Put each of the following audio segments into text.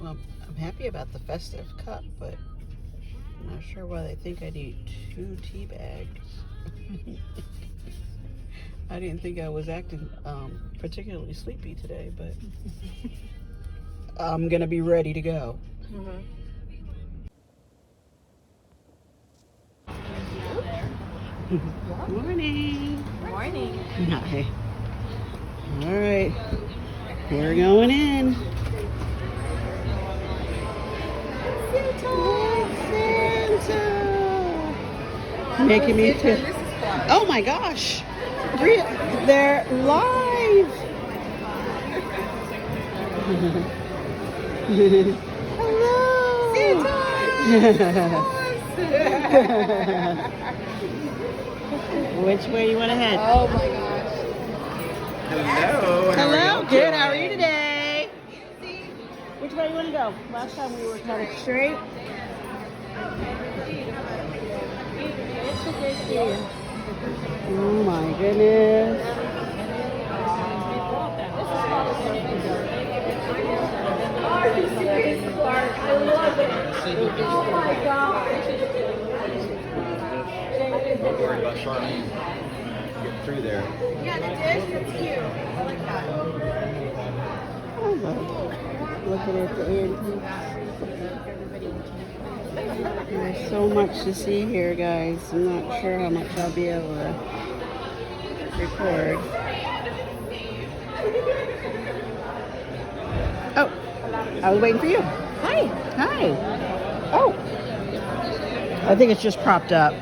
Well, I'm happy about the festive cup, but I'm not sure why they think I need 2 tea bags. I didn't think I was acting particularly sleepy today, but I'm gonna be ready to go. Morning. Morning. Hi. All right, we're going in. Santa! Making me feel. Oh my gosh! They're live. Hello. Santa! Which way you want to head? Oh my gosh. Hello. Hello. Good. How are you today? Which way you want to go? Last time we were kind of straight. Oh my goodness. I love it. Oh my gosh. Don't worry about Charlene. Get through there. Yeah, the dish, that's cute. I like that. Looking at the antiques. There's so much to see here, guys. I'm not sure how much I'll be able to record. Oh, I was waiting for you. Hi. Hi. Oh, I think it's just propped up,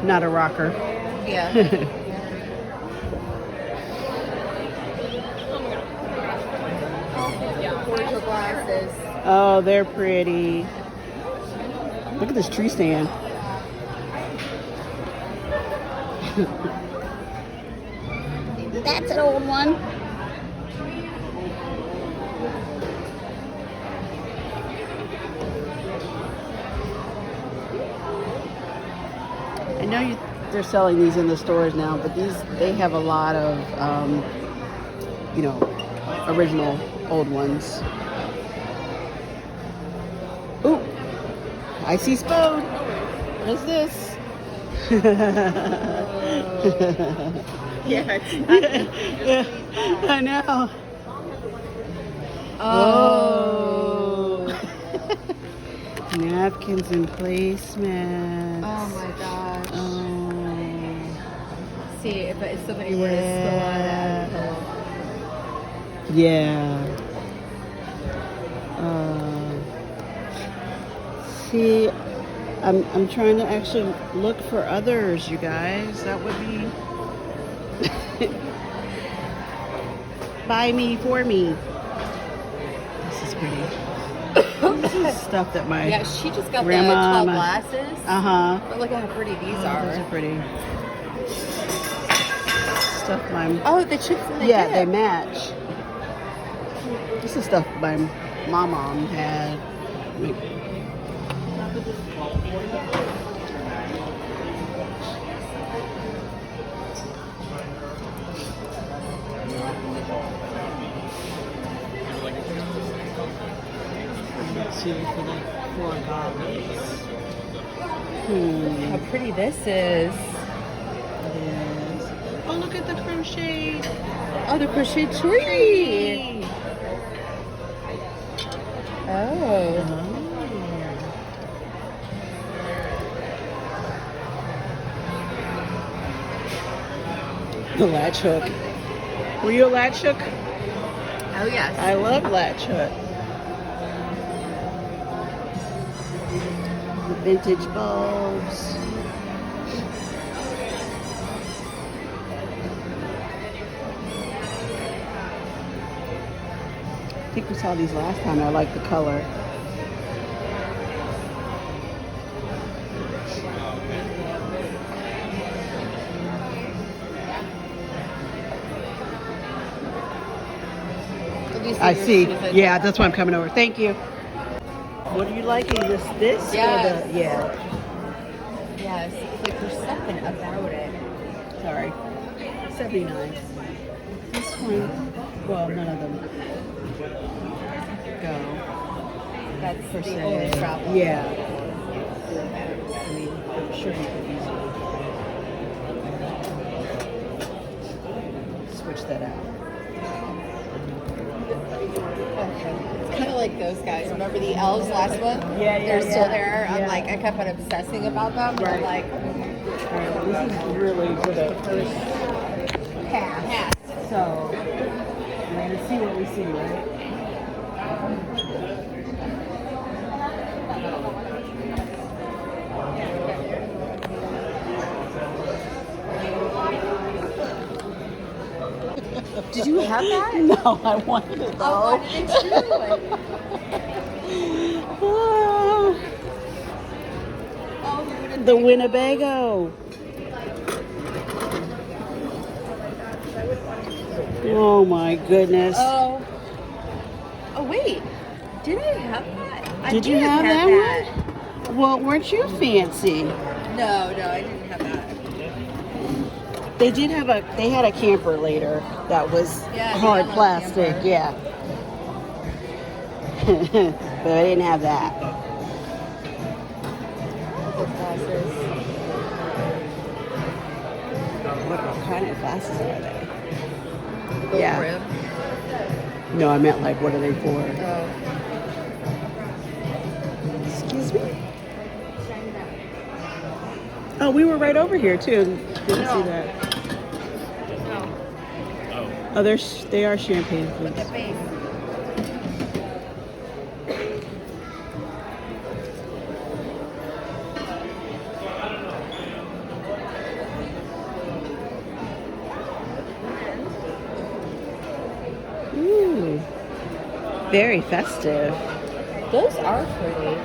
not a rocker. Yeah. Portrait glasses. Oh, they're pretty. Look at this tree stand. That's an old one. I know they're selling these in the stores now, but they have a lot of, original old ones. Ooh, I see spoon. What is this? Yeah, I know. Oh. Napkins and placemats. Oh my gosh. Oh. See, if somebody were to spill out of that. Yeah. See, I'm trying to actually look for others, you guys. That would be buy me for me. This is pretty. This is stuff that my She just got grandma, the tall glasses. But look at how pretty these are. Those are pretty. Stuff my The chips in the yeah, dip. they match. This is stuff my mom had. Let's see for the 4 goblets. How pretty this is. It is. Oh, look at the crochet. Oh, the crochet tree. Oh. The latch hook. Were you a latch hook? Oh, yes. I love latch hook. The vintage bulbs. I think we saw these last time. I like the color. I see. Yeah, that's why I'm coming over. Thank you. What are you liking? This? Yes. Or the, yeah. Yes. It's like there's something about it. Sorry. 79. This one. Well, none of them go. that's per the se. only problem. Yeah. I mean, I'm sure you could easily switch that out. It's kind of like those guys. Remember the elves last one? Yeah, They're still there. yeah. I'm like, I kept on obsessing about them. And I'm like, Alright, this is really for the first pass. So, we're going to see what we see, right? did you have that? No, I wanted it though. I wanted it too. Oh, The Winnebago. Oh my goodness. Oh wait. Did I have that? Did you have that one? Well, weren't you fancy? No, I didn't have that. They had a camper later that was Yeah, the hard yellow plastic, camper. yeah. But I didn't have that. What kind of glasses are they? Yeah. Rim. No, I meant like, what are they for? Oh. Excuse me? Oh, we were right over here too. Didn't see that. No. Oh, they are champagne The flutes. face. Ooh, very festive. Those are pretty.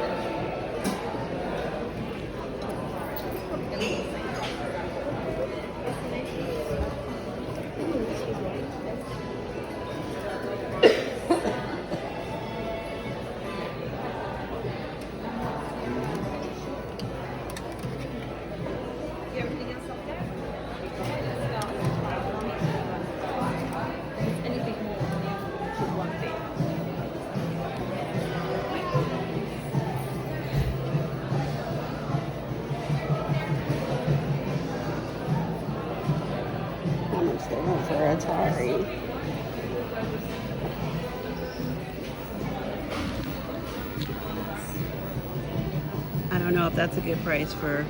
How much they want for Atari? I don't know if that's a good price for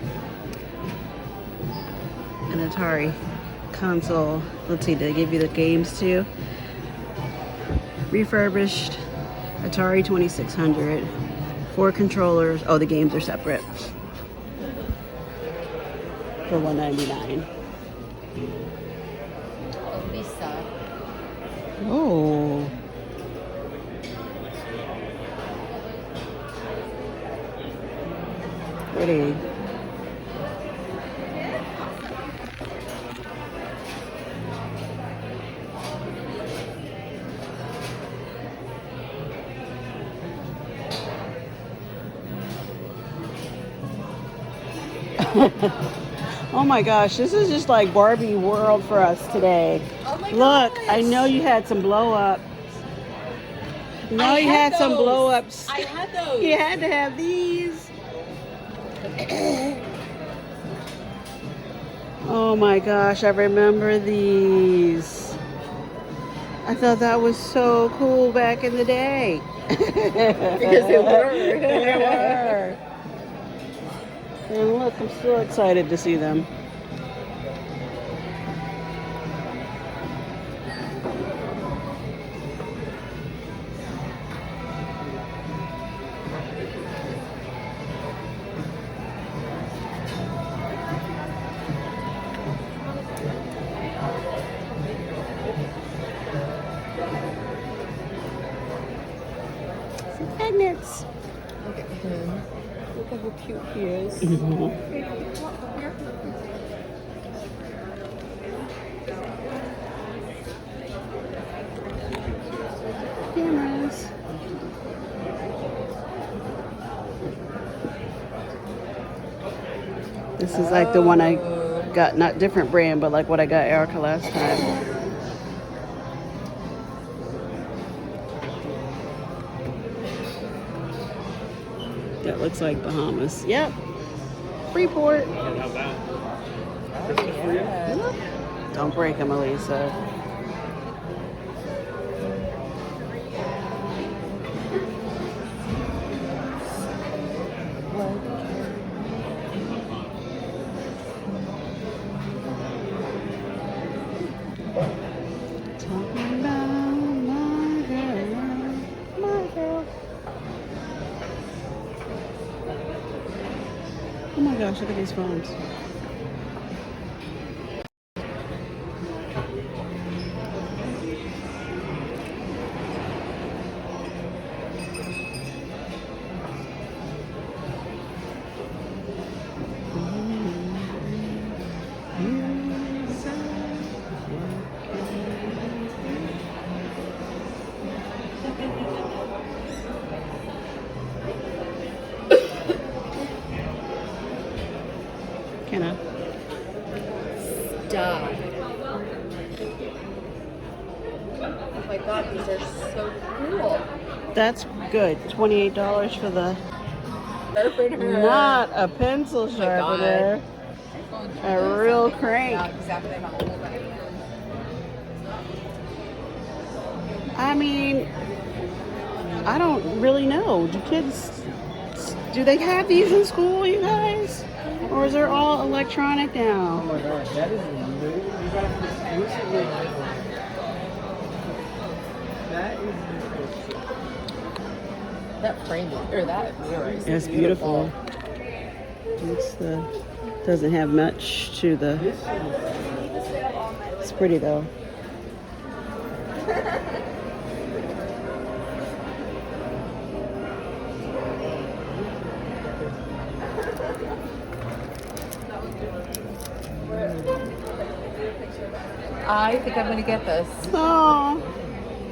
an Atari console. Let's see, did they give you the games too? Refurbished Atari 2600. 4 controllers. Oh, the games are separate. For $199. Alisa. Oh. Pretty. Oh my gosh, this is just like Barbie world for us today. Oh my Look, gosh. I know you had some blow up. No, you had some those. blow ups. I had those. You had to have these. Oh my gosh, I remember these. I thought that was so cool back in the day. Because they were. They were. And look, I'm so excited to see them. Some magnets. Look at him. Look at how cute he is. Cameras. This is like the one I got, not different brand, but like what I got Erica last time. That looks like Bahamas. Yep. Freeport. How's that? Don't break them, Alisa. Talking about my girl, my girl. Oh my gosh, look at these phones. Can I? Stop. Oh my god, these are so cool. That's good. $28 for the Sharpener. not a pencil Oh my God. sharpener, a real crank. Not exactly how old I am. I mean, I don't really know. Do they have these in school, you guys? Or is it all electronic Oh now? my gosh, that is new. You got this recently. That is That frame or that mirror is It's beautiful. Doesn't have much to the. It's pretty though. I think I'm gonna get this. Oh,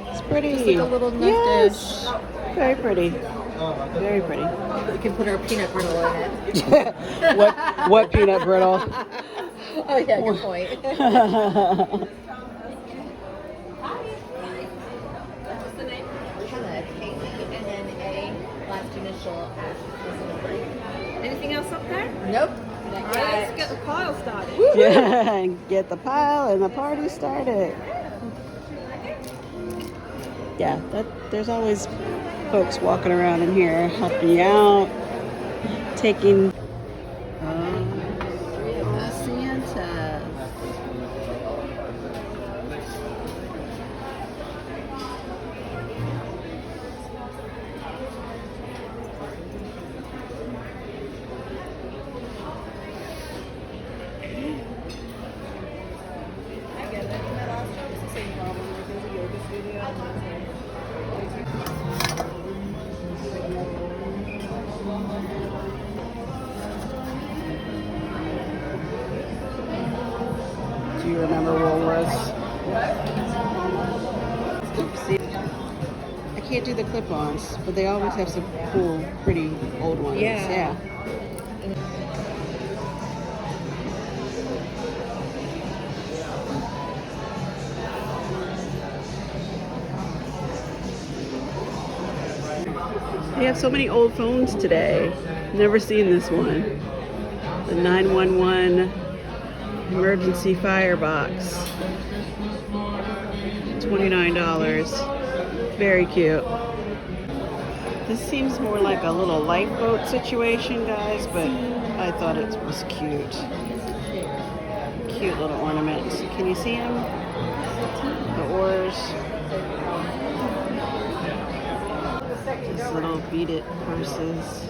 it's pretty. Just like a little nut Yes. Very pretty. Very pretty. We can put our peanut brittle in it. what peanut brittle? Oh yeah, good point. And then A, last initial at. Anything else up there? Nope. Let's get the pile started. Yeah, get the pile and the party started. Yeah, there's always folks walking around in here helping you out, taking Santa. Do you remember Woolworths? See, I can't do the clip-ons, but they always have some cool, pretty old ones. Yeah. They have so many old phones today. Never seen this one. The 911 emergency firebox. $29. Very cute. This seems more like a little lifeboat situation, guys, but I thought it was cute. Cute little ornaments. Can you see them? The oars. These little beaded purses.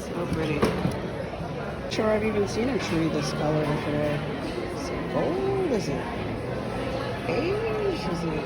So pretty. Sure, I've even seen a tree this color before. Is it gold? Is it beige? Is it